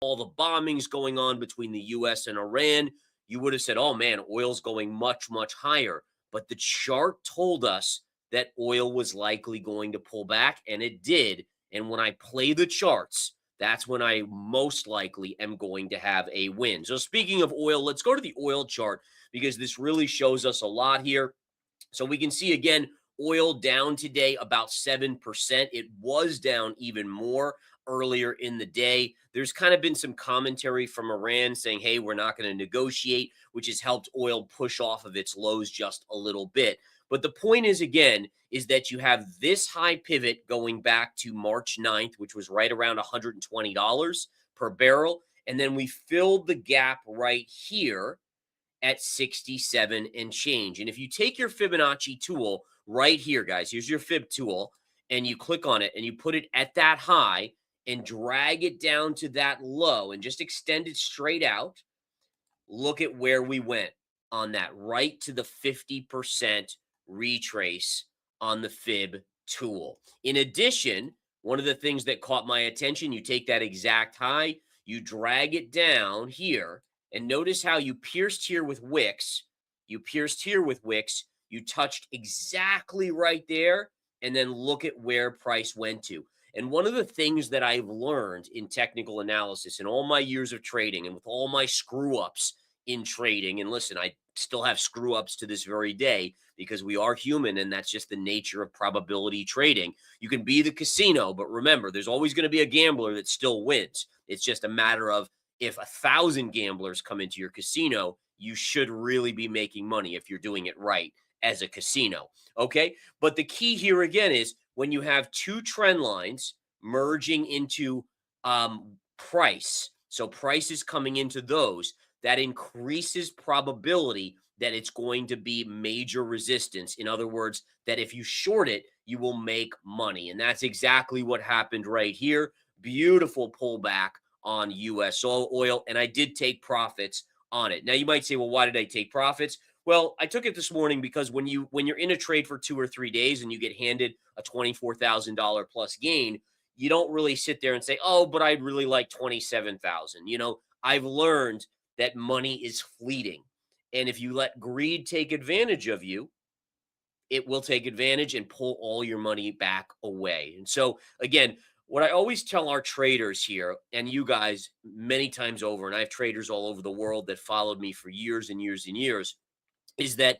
all the bombings going on between the US and Iran, you would have said, oh man, oil's going much, much higher. But the chart told us that oil was likely going to pull back, and it did. And when I play the charts, that's when I most likely am going to have a win. So, speaking of oil, let's go to the oil chart because this really shows us a lot here. So we can see again, oil down today about 7%. It was down even more earlier in the day. There's kind of been some commentary from Iran saying, hey, we're not going to negotiate, which has helped oil push off of its lows just a little bit. But the point is, again, is that you have this high pivot going back to March 9th, which was right around $120 per barrel. And then we filled the gap right here at 67 and change. And if you take your Fibonacci tool right here, guys, here's your Fib tool, and you click on it and you put it at that high and drag it down to that low and just extend it straight out, look at where we went on that, right to the 50% retrace on the Fib tool. In addition, one of the things that caught my attention, you take that exact high, you drag it down here, and notice how you pierced here with wicks. You pierced here with wicks. You touched exactly right there. And then look at where price went to. And one of the things that I've learned in technical analysis in all my years of trading and with all my screw ups in trading, and listen, I still have screw ups to this very day because we are human and that's just the nature of probability trading. You can be the casino, but remember, there's always going to be a gambler that still wins. It's just a matter of if 1,000 gamblers come into your casino, you should really be making money if you're doing it right as a casino. Okay. But the key here again is when you have two trend lines merging into price. So price is coming into those, that increases probability that it's going to be major resistance. In other words, that if you short it, you will make money. And that's exactly what happened right here. Beautiful pullback on US oil, and I did take profits on it. Now you might say, well, why did I take profits? Well, I took it this morning because when you're in a trade for 2 or 3 days and you get handed a $24,000 plus gain, you don't really sit there and say, "Oh, but I'd really like 27,000." I've learned that money is fleeting. And if you let greed take advantage of you, it will take advantage and pull all your money back away. And so again, what I always tell our traders here, and you guys many times over, and I have traders all over the world that followed me for years and years and years, is that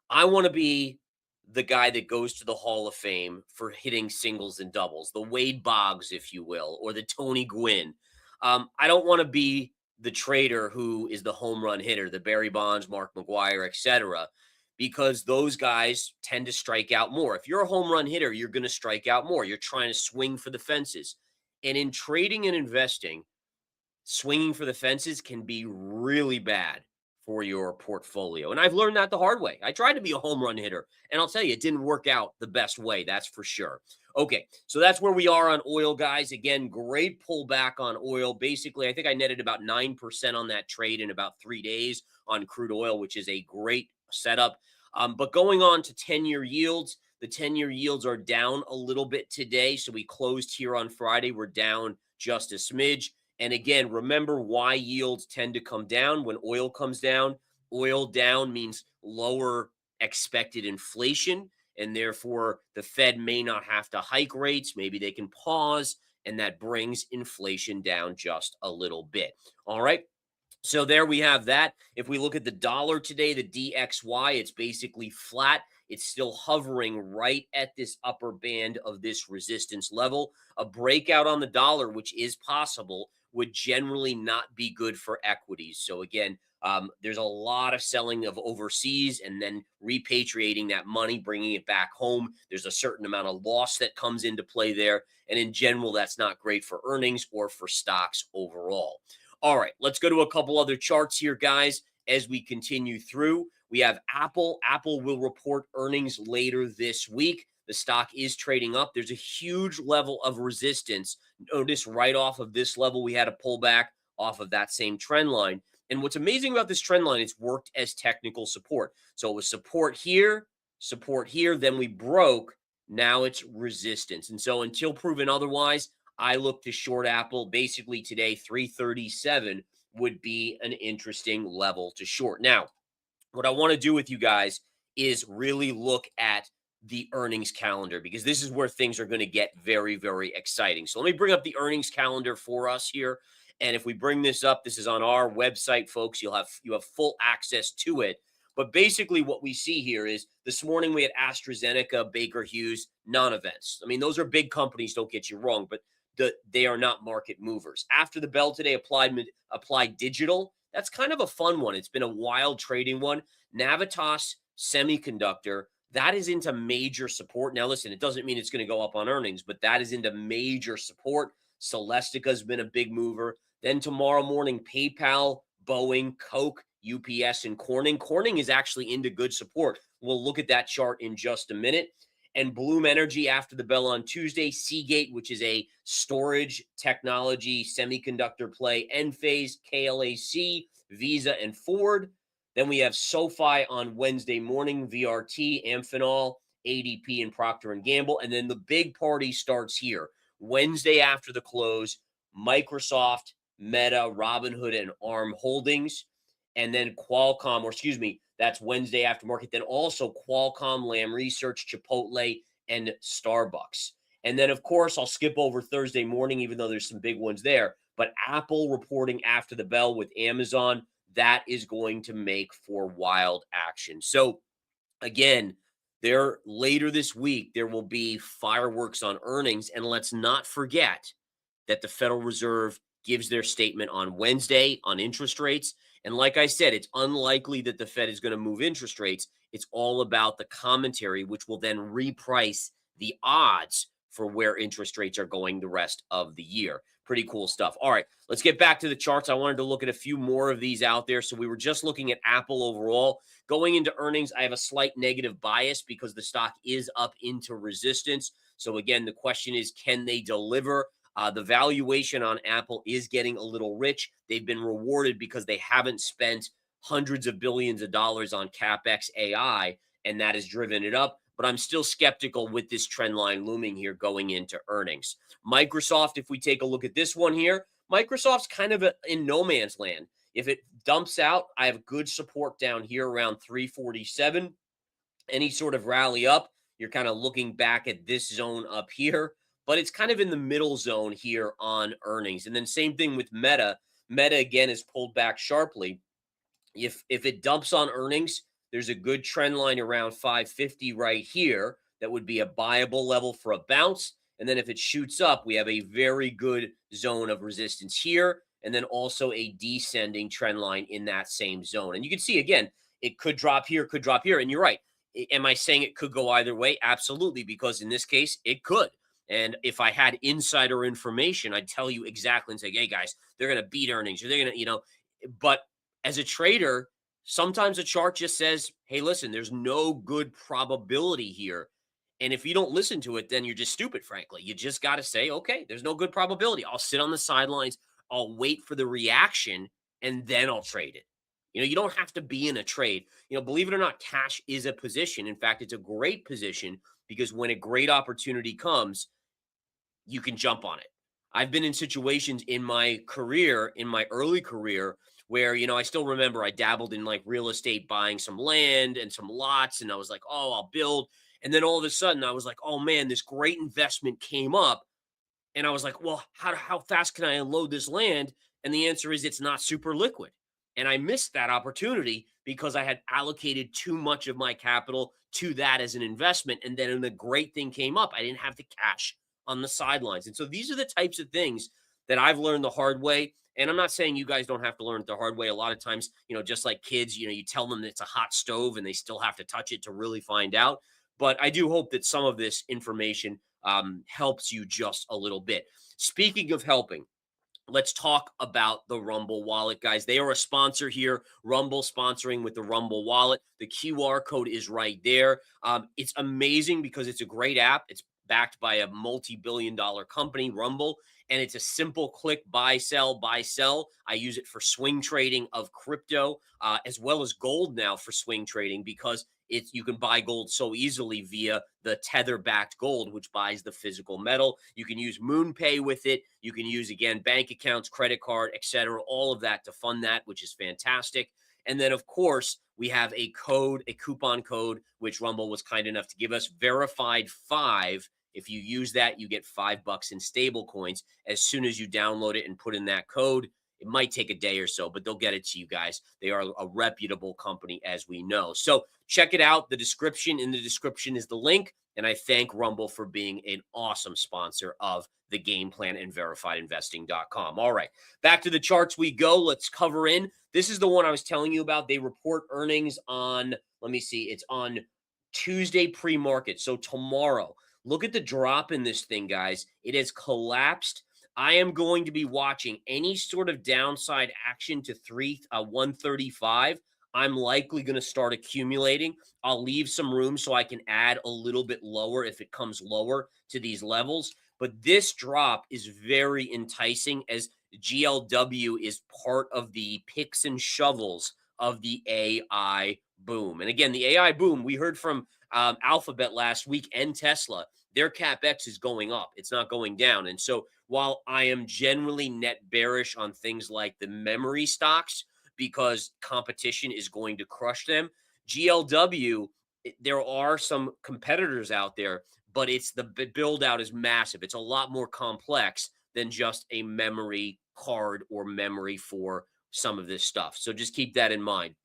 I want to be the guy that goes to the Hall of Fame for hitting singles and doubles, the Wade Boggs, if you will, or the Tony Gwynn. I don't want to be the trader who is the home run hitter, the Barry Bonds, Mark McGwire, etc., because those guys tend to strike out more. If you're a home run hitter, you're going to strike out more. You're trying to swing for the fences. And in trading and investing, swinging for the fences can be really bad for your portfolio. And I've learned that the hard way. I tried to be a home run hitter, and I'll tell you, it didn't work out the best way. That's for sure. Okay, so that's where we are on oil, guys. Again, great pullback on oil. Basically, I think I netted about 9% on that trade in about 3 days on crude oil, which is a great setup. But going on to 10-year yields, the 10-year yields are down a little bit today. So we closed here on Friday. We're down just a smidge. And again, remember why yields tend to come down when oil comes down. Oil down means lower expected inflation, and therefore the Fed may not have to hike rates. Maybe they can pause, and that brings inflation down just a little bit. All right. So there we have that. If we look at the dollar today, the DXY, it's basically flat. It's still hovering right at this upper band of this resistance level. A breakout on the dollar, which is possible, would generally not be good for equities. So again, there's a lot of selling of overseas and then repatriating that money, bringing it back home. There's a certain amount of loss that comes into play there. And in general, that's not great for earnings or for stocks overall. All right, let's go to a couple other charts here, guys, as we continue through. We have Apple. Apple will report earnings later this week. The stock is trading up. There's a huge level of resistance. Notice right off of this level, we had a pullback off of that same trend line. And what's amazing about this trend line, it's worked as technical support. So it was support here, then we broke. Now it's resistance. And so until proven otherwise, I look to short Apple basically today, 337 would be an interesting level to short. Now, what I want to do with you guys is really look at the earnings calendar because this is where things are going to get very, very exciting. So let me bring up the earnings calendar for us here. And if we bring this up, this is on our website, folks. You have full access to it. But basically, what we see here is this morning we had AstraZeneca, Baker Hughes, non-events. I mean, those are big companies. Don't get you wrong, but they are not market movers. After the bell today, Applied Digital. That's kind of a fun one. It's been a wild trading one. Navitas Semiconductor, that is into major support. Now, listen, it doesn't mean it's going to go up on earnings, but that is into major support. Celestica has been a big mover. Then tomorrow morning, PayPal, Boeing, Coke, UPS, and Corning. Corning is actually into good support. We'll look at that chart in just a minute. And Bloom Energy after the bell on Tuesday. Seagate, which is a storage technology semiconductor play. Enphase, KLAC, Visa, and Ford. Then we have SoFi on Wednesday morning, VRT, Amphenol, ADP, and Procter & Gamble. And then the big party starts here. Wednesday after the close, Microsoft, Meta, Robinhood, and ARM Holdings. And then Qualcomm, or excuse me, that's Wednesday after market. Then also Qualcomm, Lam Research, Chipotle, and Starbucks. And then, of course, I'll skip over Thursday morning, even though there's some big ones there. But Apple reporting after the bell with Amazon, that is going to make for wild action. So, again, there later this week, there will be fireworks on earnings. And let's not forget that the Federal Reserve gives their statement on Wednesday on interest rates. And like I said, it's unlikely that the Fed is going to move interest rates. It's all about the commentary, which will then reprice the odds for where interest rates are going the rest of the year. Pretty cool stuff. All right, let's get back to the charts. I wanted to look at a few more of these out there. So we were just looking at Apple overall. Going into earnings, I have a slight negative bias because the stock is up into resistance. So again, the question is, can they deliver? The valuation on Apple is getting a little rich. They've been rewarded because they haven't spent hundreds of billions of dollars on CapEx AI, and that has driven it up. But I'm still skeptical with this trend line looming here going into earnings. Microsoft, if we take a look at this one here, Microsoft's kind of in no man's land. If it dumps out, I have good support down here around 347. Any sort of rally up, you're kind of looking back at this zone up here, but it's kind of in the middle zone here on earnings. And then same thing with Meta. Meta again is pulled back sharply. If it dumps on earnings, there's a good trend line around 550 right here. That would be a buyable level for a bounce. And then if it shoots up, we have a very good zone of resistance here. And then also a descending trend line in that same zone. And you can see again, it could drop here, could drop here. And you're right. Am I saying it could go either way? Absolutely, because in this case, it could. And if I had insider information, I'd tell you exactly and say, hey, guys, they're going to beat earnings or they're going to, but as a trader, sometimes a chart just says, hey, listen, there's no good probability here. And if you don't listen to it, then you're just stupid, frankly. You just got to say, okay, there's no good probability. I'll sit on the sidelines. I'll wait for the reaction and then I'll trade it. You don't have to be in a trade. Believe it or not, cash is a position. In fact, it's a great position because when a great opportunity comes, you can jump on it. I've been in situations in my career, in my early career, where, I still remember I dabbled in like real estate, buying some land and some lots. And I was like, oh, I'll build. And then all of a sudden I was like, oh man, this great investment came up. And I was like, well, how fast can I unload this land? And the answer is it's not super liquid. And I missed that opportunity because I had allocated too much of my capital to that as an investment. And then when the great thing came up, I didn't have the cash on the sidelines. And so these are the types of things that I've learned the hard way. And I'm not saying you guys don't have to learn it the hard way. A lot of times, just like kids, you tell them that it's a hot stove and they still have to touch it to really find out. But I do hope that some of this information helps you just a little bit. Speaking of helping, let's talk about the Rumble Wallet, guys. They are a sponsor here. Rumble sponsoring with the Rumble Wallet. The QR code is right there. It's amazing because it's a great app. It's backed by a multi-billion-dollar company, Rumble, and it's a simple click, buy, sell, buy, sell. I use it for swing trading of crypto, as well as gold now for swing trading because You can buy gold so easily via the tether-backed gold, which buys the physical metal. You can use MoonPay with it. You can use, again, bank accounts, credit card, etc., all of that to fund that, which is fantastic. And then, of course, we have a coupon code, which Rumble was kind enough to give us, Verified5. If you use that, you get $5 in stable coins as soon as you download it and put in that code. It might take a day or so, but they'll get it to you guys. They are a reputable company, as we know. So check it out. In the description is the link. And I thank Rumble for being an awesome sponsor of the game plan and verifiedinvesting.com. All right, back to the charts we go. Let's cover in. This is the one I was telling you about. They report earnings on, let me see, it's on Tuesday pre-market. So tomorrow. Look at the drop in this thing, guys. It has collapsed. I am going to be watching any sort of downside action to 135. I'm likely going to start accumulating. I'll leave some room so I can add a little bit lower if it comes lower to these levels. But this drop is very enticing as GLW is part of the picks and shovels of the AI boom. And again, the AI boom, we heard from Alphabet last week and Tesla, their CapEx is going up. It's not going down. And so while I am generally net bearish on things like the memory stocks because competition is going to crush them, GLW, there are some competitors out there, but the build out is massive. It's a lot more complex than just a memory card or memory for some of this stuff. So just keep that in mind.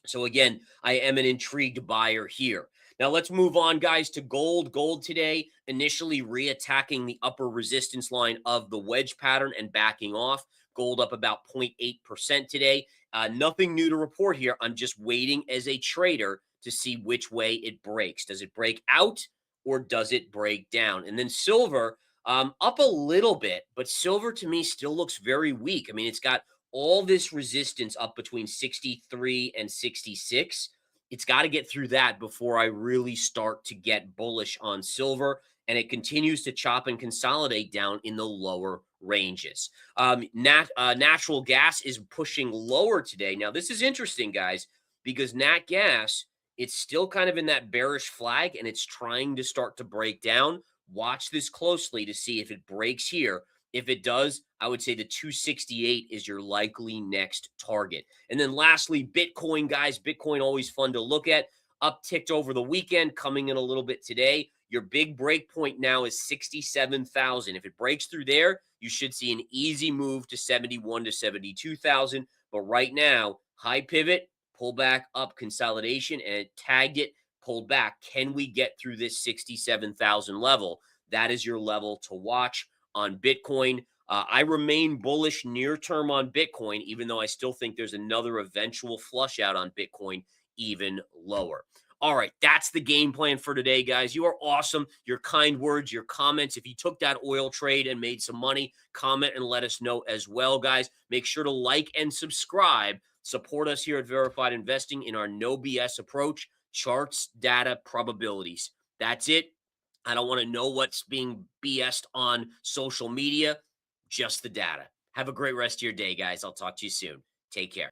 So again, I am an intrigued buyer here. Now let's move on, guys, to gold. Gold today initially reattacking the upper resistance line of the wedge pattern and backing off. Gold up about 0.8% today. Nothing new to report here. I'm just waiting as a trader to see which way it breaks. Does it break out or does it break down? And then silver up a little bit, but silver to me still looks very weak. I mean, it's got all this resistance up between 63 and 66. It's got to get through that before I really start to get bullish on silver. And it continues to chop and consolidate down in the lower ranges. Natural gas is pushing lower today. Now, this is interesting, guys, because nat gas, it's still kind of in that bearish flag and it's trying to start to break down. Watch this closely to see if it breaks here. If it does, I would say the 268 is your likely next target. And then lastly, Bitcoin, guys. Bitcoin always fun to look at. Upticked over the weekend, coming in a little bit today. Your big break point now is 67,000. If it breaks through there, you should see an easy move to 71 to 72,000. But right now, high pivot, pull back up, consolidation, and it tagged it, pulled back. Can we get through this 67,000 level? That is your level to watch on Bitcoin. I remain bullish near term on Bitcoin, even though I still think there's another eventual flush out on Bitcoin even lower. All right, that's the game plan for today, guys. You are awesome. Your kind words, your comments. If you took that oil trade and made some money, comment and let us know as well, guys. Make sure to like and subscribe. Support us here at Verified Investing in our no BS approach, charts, data, probabilities. That's it. I don't want to know what's being BS'd on social media, just the data. Have a great rest of your day, guys. I'll talk to you soon. Take care.